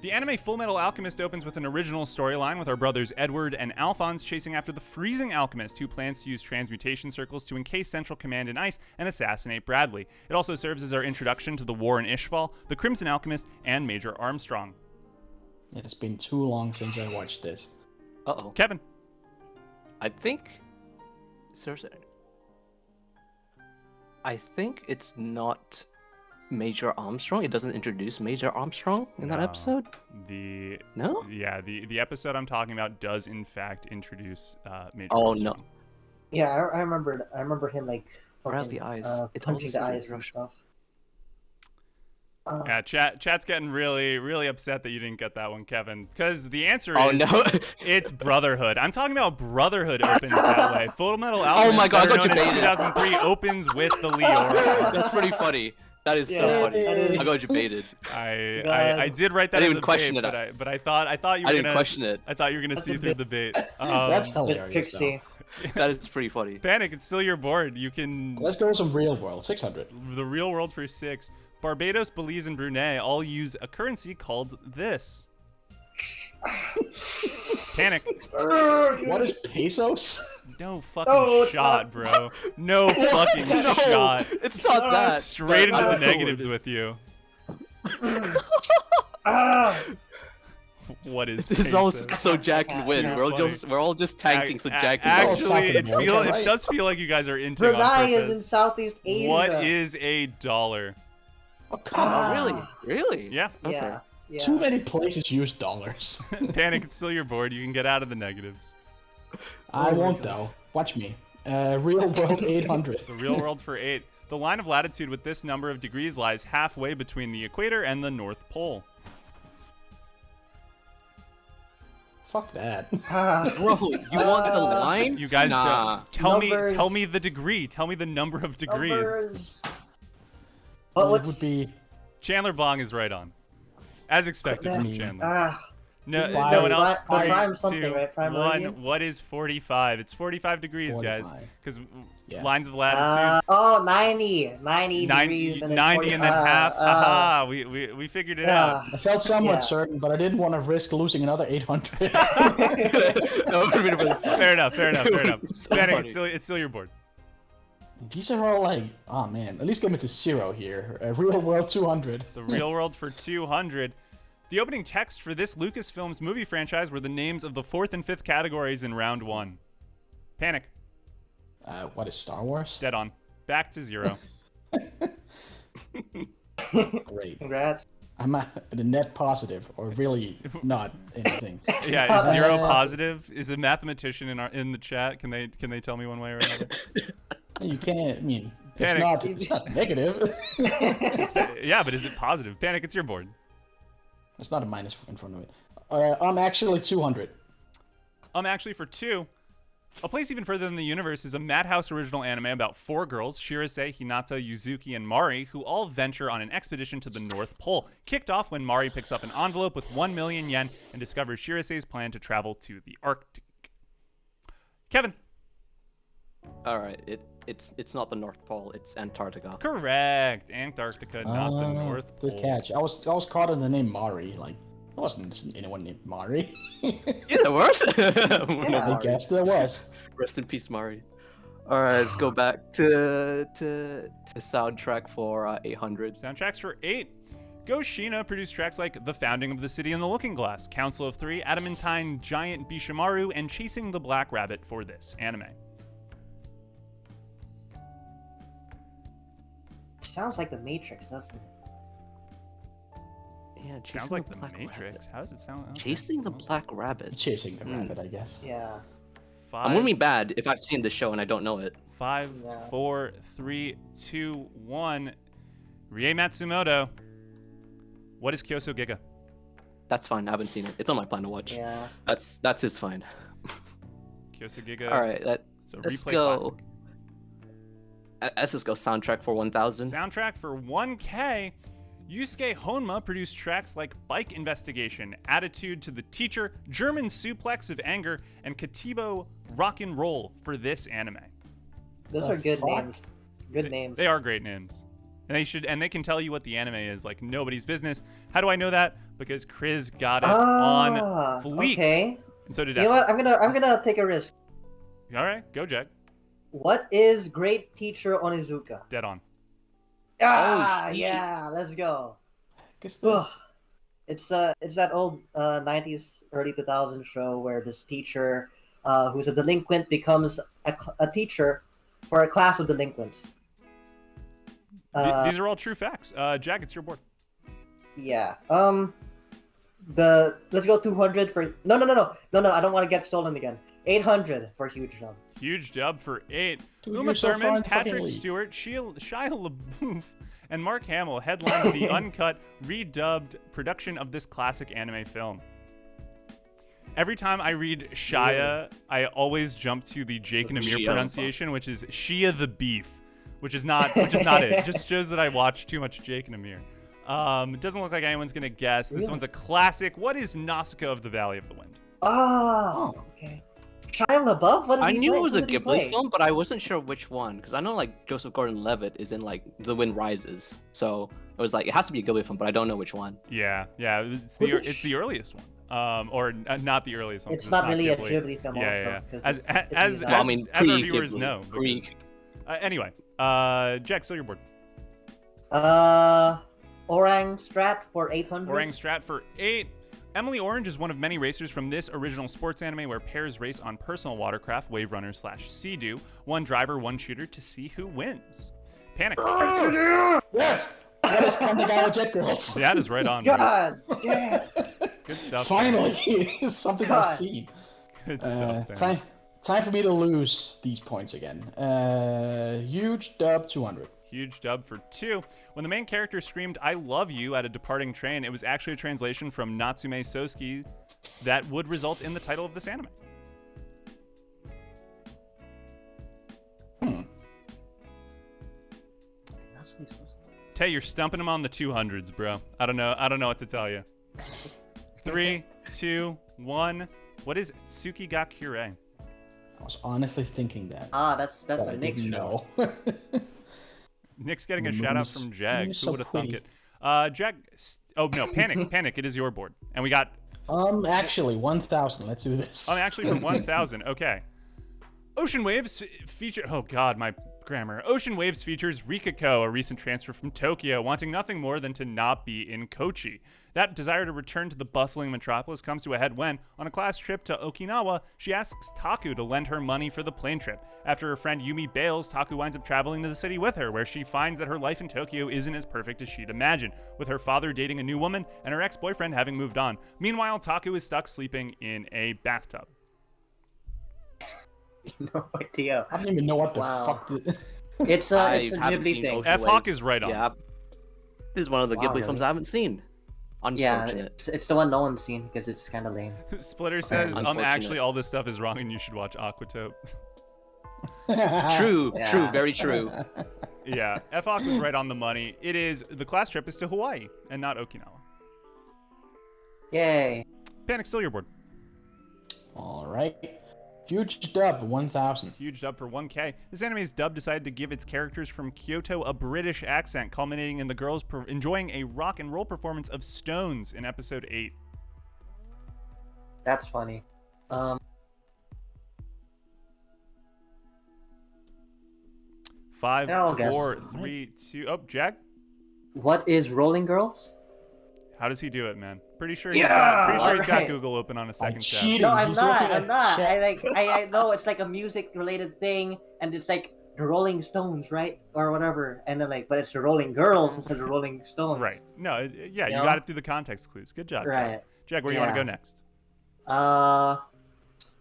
The anime Fullmetal Alchemist opens with an original storyline with our brothers Edward and Alphonse chasing after the freezing alchemist who plans to use transmutation circles to encase Central Command in ice and assassinate Bradley. It also serves as our introduction to the war in Ishval, the Crimson Alchemist, and Major Armstrong. It has been too long since I watched this. Uh-oh. Kevin. I think... Seriously. I think it's not Major Armstrong. It doesn't introduce Major Armstrong in that No. episode. No? Yeah, the episode I'm talking about does in fact introduce Major Oh, Armstrong. no. Yeah, I remember him like Around fucking the eyes. It punching the always eyes and rush. stuff. Yeah, chat's getting really upset that you didn't get that one, Kevin, because the answer Oh, is no. it's Brotherhood. I'm talking about Brotherhood opens that way. Fullmetal Alchemist, Oh my God, I better got known as debated. 2003, opens with the Leora. That's pretty funny. That is so Yeah, funny. that is- I got debated. I did write that I as didn't a question bait, it. but I thought you were I gonna didn't question it. I thought you were gonna That's see a through bit- the bait. That's Bit hilarious. tricksy. That is pretty funny. Panic, it's still your board. You can... Let's go with some real world. 600. The real world for 6. Barbados, Belize, and Brunei all use a currency called this. Panic. What is pesos? No fucking shot, bro. No fucking shot. It's not that. Straight into the negatives with you. What is This is peso? all so Jack can win. Too We're all just tanking so Jack can Actually, South it does feel like you guys are into it on Brunei is in purpose. Southeast Asia. What is a dollar? Oh, come Oh, on. really? Yeah. Yeah. Yeah. Too many places use dollars. Panic, it's still your board. You can get out of the negatives. I won't, though. Watch me. Real world 800. The real world for 8. The line of latitude with this number of degrees lies halfway between the equator and the North Pole. Fuck that. Bro, you want the line? You guys, Nah. tell Numbers. me the degree. Tell me the number of degrees. Numbers. Well, What it would be Chandler Bong is right on. As expected from Yeah. Chandler. No, Five. no one else. Five. Prime 3, something, 2, right? Prime 1. meridian? What is 45? It's 45 degrees, guys. 45. Because Yeah. lines of latitude. 90 degrees and then 90 and then half. Haha, we figured it out. I felt somewhat Yeah. certain, but I didn't want to risk losing another 800. Fair enough. So Panic, funny. it's still your board. These are all like, oh man, at least give me to 0 here. Real world 200. The real world for 200. The opening text for this Lucasfilms movie franchise were the names of the 4th and 5th categories in round 1. Panic. What is Star Wars? Dead on. Back to 0. Great. Congrats. I'm at a net positive, or really not anything. Yeah, is 0 positive? Is a mathematician in the chat? Can they tell me one way or another? You can't. I mean, Panic. it's not negative. Yeah, but is it positive? Panic, it's your board. It's not a minus in front of it. I'm actually 200. Actually, for 2, a place even further than the universe is a Madhouse original anime about 4 girls, Shirase, Hinata, Yuzuki, and Mari, who all venture on an expedition to the North Pole, kicked off when Mari picks up an envelope with 1 million yen and discovers Shirase's plan to travel to the Arctic. Kevin. All right, it's not the North Pole. It's Antarctica. Correct. Antarctica, not the North Pole. Good catch. I was caught in the name Mari. Like, there wasn't anyone named Mari. Yeah, there was. I guess there was. Rest in peace, Mari. All right, let's go back to soundtrack for 800. Soundtracks for 8. Go Shina produced tracks like The Founding of the City and the Looking Glass, Council of 3, Adamantine Giant Bishimaru, and Chasing the Black Rabbit for this anime. Sounds like the Matrix, doesn't it? Yeah, Sounds like the Matrix. How does it sound? Okay. Chasing the Black Rabbit. Chasing the rabbit, I guess. Yeah. 5, I'm gonna be bad if I've seen the show and I don't know it. 5, Yeah. 4, 3, 2, 1. Rie Matsumoto. What is Kyoso Giga? That's fine. I haven't seen it. It's on my plan to watch. Yeah. That's his fine. Kyoso Giga. All right, It's a let's replay go. classic. Let's just go soundtrack for 1000. Soundtrack for 1K. Yusuke Honma produced tracks like Bike Investigation, Attitude to the Teacher, German Suplex of Anger, and Katibo Rock and Roll for this anime. Those The are good fuck? names. Good names. They are great names. And they can tell you what the anime is like nobody's business. How do I know that? Because Chris got it on Fleek. Okay. And so did You know what? I'm gonna take a risk. All right, go Jack. What is Great Teacher Onizuka? Dead on. shit. Yeah, let's go. Guess Ugh. this. It's that old 90s, early 2000s show where this teacher, who's a delinquent, becomes a teacher for a class of delinquents. These are all true facts. Jack, it's your board. Yeah. Let's go 200 for no. I don't want to get stolen again. 800 for huge jump. Huge dub for 8. Dude, Uma you're so far Thurman, in the fucking Patrick league. Stewart, Shia LaBeouf, and Mark Hamill headlined the uncut, redubbed production of this classic anime film. Every time I read Shia, I always jump to the Jake and Amir Shia. pronunciation, which is Shia the Beef, which is not it. It just shows that I watch too much Jake and Amir. It doesn't look like anyone's gonna guess. This Really? one's a classic. What is Nausicaa of the Valley of the Wind? Oh, okay. Trial Above? What did I he knew play? it was Who a did he Ghibli play? film, but I wasn't sure which one. Because I know like Joseph Gordon-Levitt is in like The Wind Rises, so it was like it has to be a Ghibli film, but I don't know which one. Yeah, it's the earliest one. Or not the earliest one. It's 'cause not it's really a Ghibli. Ghibli film Yeah, also. yeah. 'cause As it's as Miyazaki. Well, I mean, as our viewers pre-Ghibli, know. pre- because- anyway, Jack, still your board. Orang Strat for 800. Orang Strat for 8. Emily Orange is one of many racers from this original sports anime where pairs race on personal watercraft, Wave Runner / Sea-Doo, one driver, one shooter to see who wins. Panic. Yes! That is Kanagawa Jet Girls. That is right on. buddy. God damn. Good stuff. Finally, something God. I've seen. Good stuff. Dan. Time for me to lose these points again. Huge dub 200. Huge dub for 2. When the main character screamed, "I love you" at a departing train, it was actually a translation from Natsume Sosuke that would result in the title of this anime. Tay, you're stumping him on the 200s, bro. I don't know what to tell you. 3, 2, 1. What is Tsukigakure? I was honestly thinking that. That's but a I Nick didn't show. know. Nick's getting a The shout out moon's- from Jag. moon's Who so would have thunk pretty. it? Jag. Oh no, Panic, Panic. It is your board, and we got. Actually, 1,000. Let's do this. Actually from 1,000. Okay. Ocean Waves feature. Oh God, my grammar. Ocean Waves features Rikako, a recent transfer from Tokyo, wanting nothing more than to not be in Kochi. That desire to return to the bustling metropolis comes to a head when, on a class trip to Okinawa, she asks Taku to lend her money for the plane trip. After her friend Yumi bails, Taku winds up traveling to the city with her, where she finds that her life in Tokyo isn't as perfect as she'd imagined, with her father dating a new woman and her ex-boyfriend having moved on. Meanwhile, Taku is stuck sleeping in a bathtub. No idea. I don't even know what the Wow. fuck. It's a I haven't Ghibli seen thing. Ocean F-Hawk Waves. is right on. Yeah, this is one of the Wow, Ghibli really? films I haven't seen. Yeah, Unfortunate. it's the one no one's seen because it's kind of lame. Splitter says, Unfortunate. actually, all this stuff is wrong and you should watch Aquatope. True, Yeah. true, very true. Yeah, F-Hawk was right on the money. The class trip is to Hawaii and not Okinawa. Yay. Panic, still your board. All right. Huge dub 1,000. Huge dub for 1K. This anime's dub decided to give its characters from Kyoto a British accent, culminating in the girls enjoying a rock and roll performance of Stones in episode 8. That's funny. 5, I'll guess. 4, 3, 2. Oh, Jag? What is Rolling Girls? How does he do it, man? Pretty sure Yeah, he's got alright. Google open on a second tab. cheating. No, I'm He's not. looking I'm at not. chat. I know it's like a music related thing, and it's like the Rolling Stones, right, or whatever, and then like, but it's the Rolling Girls instead of the Rolling Stones. Right. No, yeah, you know? got it through the context clues. Good job, Jag. Right. Jag, where do you want to Yeah. go next?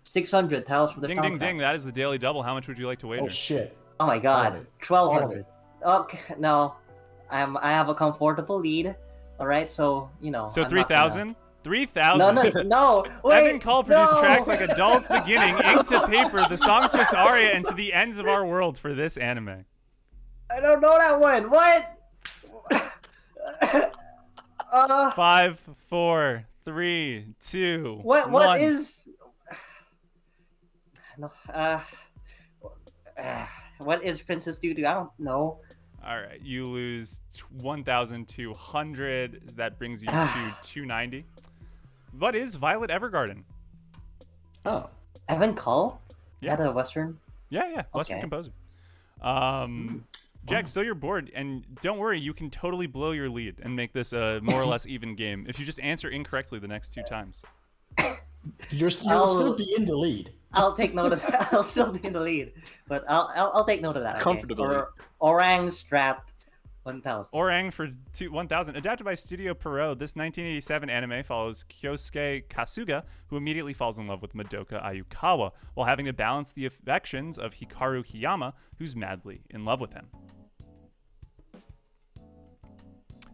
600 Tales from the Ding, ding, Soundtrack. ding. That is the daily double. How much would you like to wager? Oh shit. Oh my All of god, it. 1,200. Okay, no, I have a comfortable lead. All right, so you know. So I'm not 3,000? 3,000. gonna- No, wait. Evan Call produced tracks like A Doll's Beginning, Ink to Paper, The Song's Just Aria, and To the Ends of Our World for this anime. I don't know that one. What? 5, 4, 3, 2, What 1. is? No. What is Princess Doo Doo? I don't know. All right, you lose 1,200. That brings you to 290. What is Violet Evergarden? Oh. Evan Cull? Yeah. Is that a Western? Yeah, Western Okay. composer. Jack, still your board, and don't worry, you can totally blow your lead and make this a more or less even game if you just answer incorrectly the next 2 times. You'll I'll- still be in the lead. I'll take note of that. I'll still be in the lead, but I'll take note of that. Okay? Comfortably. Orang Strat 1,000. Orang for 1,000. Adapted by Studio Pierrot, this 1987 anime follows Kyosuke Kasuga, who immediately falls in love with Madoka Ayukawa, while having to balance the affections of Hikaru Hiyama, who's madly in love with him.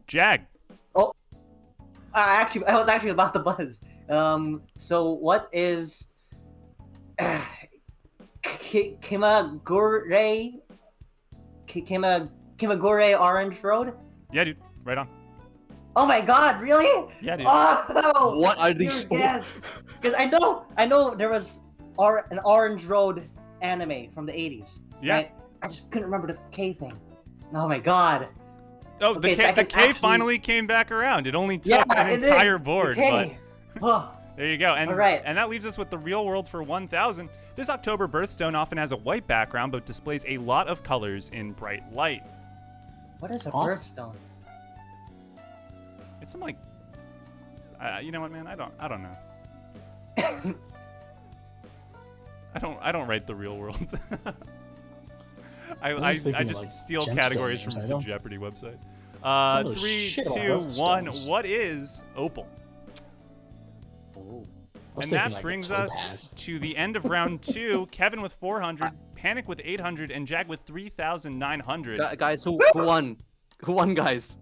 Jag. Oh, I was actually about to buzz. So what is Kimagure Orange Road? Yeah, dude. Right on. Oh my God! Really? Yeah, dude. Oh, What are these? Yes, because I know there was an Orange Road anime from the 80s. Yeah. Right? I just couldn't remember the K thing. Oh my god. Oh, Okay, so the K finally came back around. It only took an entire board, but there you go. And and that leaves us with the real world for 1000. This October birthstone often has a white background but displays a lot of colors in bright light. What is a birthstone? It's some like you know what, man? I don't know. I don't write the real world. I just steal categories from the Jeopardy website. 3, 2, 1. What is opal? And that brings us to the end of round 2. Kevin with 400, Panic with 800, and Jag with 3,900. Guys, who won? Who won, guys?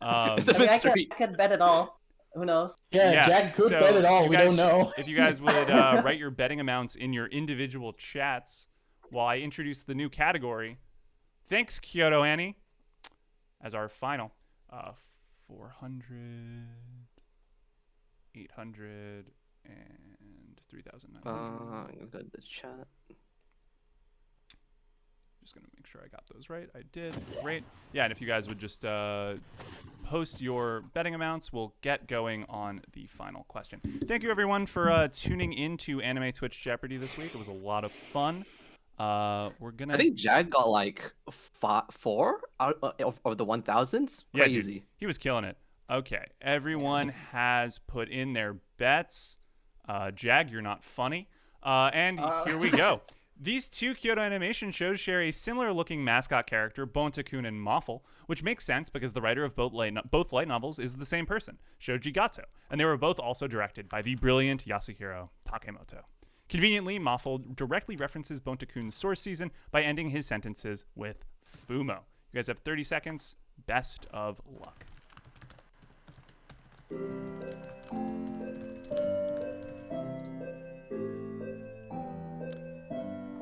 It's a mystery. I could bet it all. Who knows? Yeah, Jag could bet it all. We don't know. If you guys would write your betting amounts in your individual chats while I introduce the new category. Thanks, Kyoto Annie, as our final. 400, 800, and 3,900. I'm gonna go to the chat. Just gonna make sure I got those right. I did. Great. Yeah, and if you guys would just post your betting amounts, we'll get going on the final question. Thank you everyone for tuning in to Anime Twitch Jeopardy this week. It was a lot of fun. We're gonna. I think Jag got like 4 out of the 1000s. Yeah, Crazy. dude, he was killing it. Okay, everyone has put in their bets. Jag, you're not funny. And here we go. These two Kyoto Animation shows share a similar-looking mascot character, Bonta-kun and Moffle, which makes sense because the writer of both light novels is the same person, Shoji Gato, and they were both also directed by the brilliant Yasuhiro Takemoto. Conveniently, Moffle directly references Bonta-kun's source season by ending his sentences with Fumo. You guys have 30 seconds. Best of luck.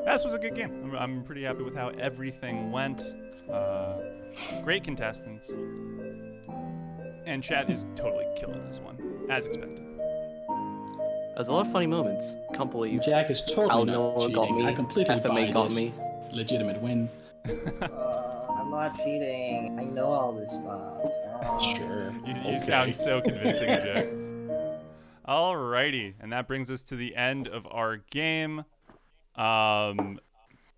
This was a good game. I'm pretty happy with how everything went. Great contestants. And chat is totally killing this one, as expected. There's a lot of funny moments. Can't believe Jack is totally not cheating. got me. I completely FMA buy got this me. Legitimate win. I'm not cheating. I know all this stuff. Sure. You sound so convincing, Jack. Alrighty, and that brings us to the end of our game.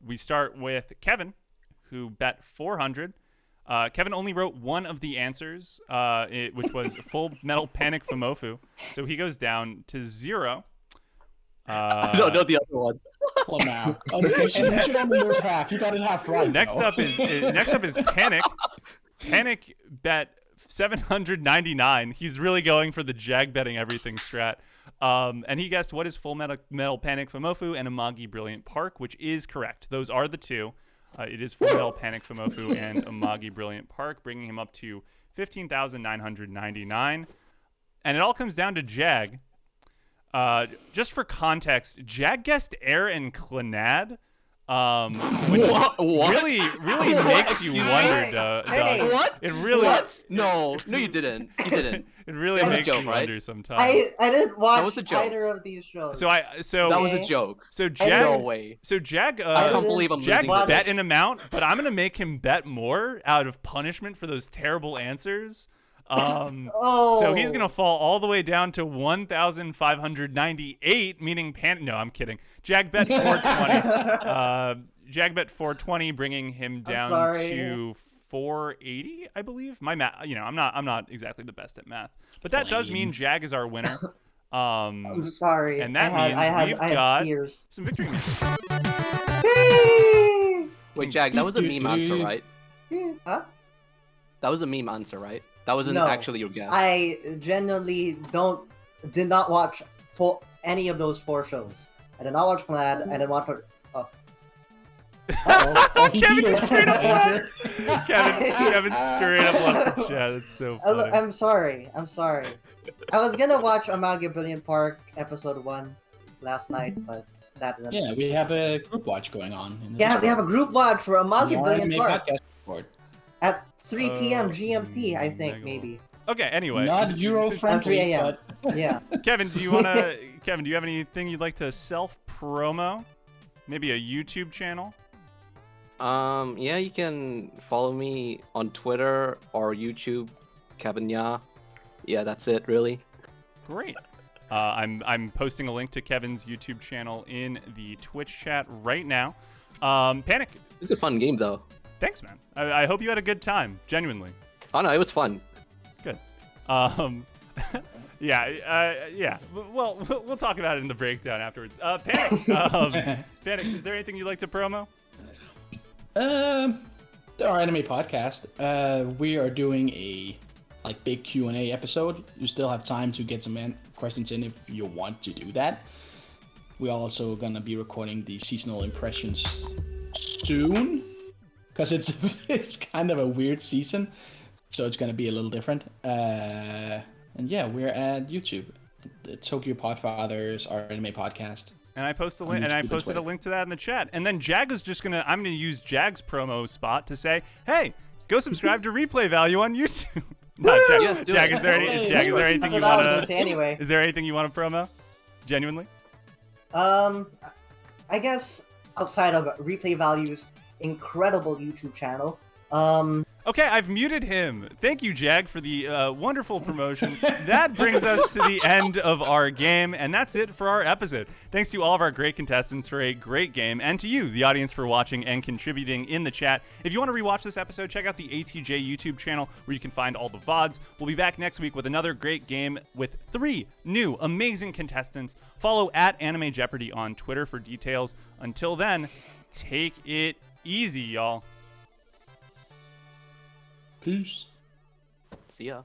We start with Kevin, who bet 400. Kevin only wrote one of the answers, which was Fullmetal Panic Fumofu. So he goes down to 0. I don't know the other one. Well, now. You should only lose half. You got it half right. Next up is Panic. Panic bet 799. He's really going for the Jag betting everything strat. And he guessed what is Fullmetal Panic Fumofu and Amagi Brilliant Park, which is correct. Those are the two. It is Fullmetal Panic Fumofu and Amagi Brilliant Park, bringing him up to 15,999. And it all comes down to Jag. Just for context, Jag guessed Air and Clannad, which really makes you wonder. What? It really. What? No, you didn't. You didn't. It really makes you wonder sometimes. I didn't watch That was a joke. either of these shows. So that was a joke. So Jag, No way. So Jag, I can't believe I'm Jag losing bet this. an amount, but I'm gonna make him bet more out of punishment for those terrible answers. So he's gonna fall all the way down to 1,598, meaning No, I'm kidding. Jag bet 420. Jag bet 420, bringing him down to 480, I believe. My math, I'm not exactly the best at math, but that does mean Jag is our winner. I'm sorry. And that means we've got some victory music. Wait, Jag, that was a meme answer, right? Huh? That was a meme answer, right? That wasn't actually your guess. I genuinely did not watch any of those 4 shows. I did not watch Clannad. I didn't watch. Kevin just straight up left. Kevin straight up left the chat. That's so funny. I'm sorry. I was gonna watch Amagi Brilliant Park episode 1 last night, but that didn't. Yeah, we have a group watch going on. Yeah, we have a group watch for Amagi Brilliant Park podcast at 3 p.m. GMT, I think maybe. Okay. Anyway, not Euro friendly, 3 a.m. but Yeah. Kevin, do you have anything you'd like to self-promote promo? Maybe a YouTube channel? Yeah, you can follow me on Twitter or YouTube, KevinNyaa. Yeah, that's it, really. Great. I'm posting a link to Kevin's YouTube channel in the Twitch chat right now. Panic. It's a fun game, though. Thanks, man. I hope you had a good time. Genuinely. Oh no, it was fun. Good. Yeah. Well, we'll talk about it in the breakdown afterwards. Panic. Panic. Is there anything you'd like to promo? Our anime podcast. We are doing a big Q&A episode. You still have time to get some questions in if you want to do that. We're also gonna be recording the seasonal impressions soon, because it's kind of a weird season, so it's gonna be a little different. And yeah, we're at YouTube, the Tokyo Podfathers, our anime podcast. And I posted a link to that in the chat. And then I'm gonna use Jag's promo spot to say, hey, go subscribe to Replay Value on YouTube. No, Jag, is there anything you want to anyway? Is there anything you want to promo? Genuinely? I guess outside of Replay Value's incredible YouTube channel, Okay, I've muted him. Thank you, Jag, for the wonderful promotion. That brings us to the end of our game, and that's it for our episode. Thanks to all of our great contestants for a great game, and to you, the audience, for watching and contributing in the chat. If you want to rewatch this episode, check out the ATJ YouTube channel, where you can find all the VODs. We'll be back next week with another great game with 3 new amazing contestants. Follow at Anime Jeopardy on Twitter for details. Until then, take it easy, y'all. Peace. See ya.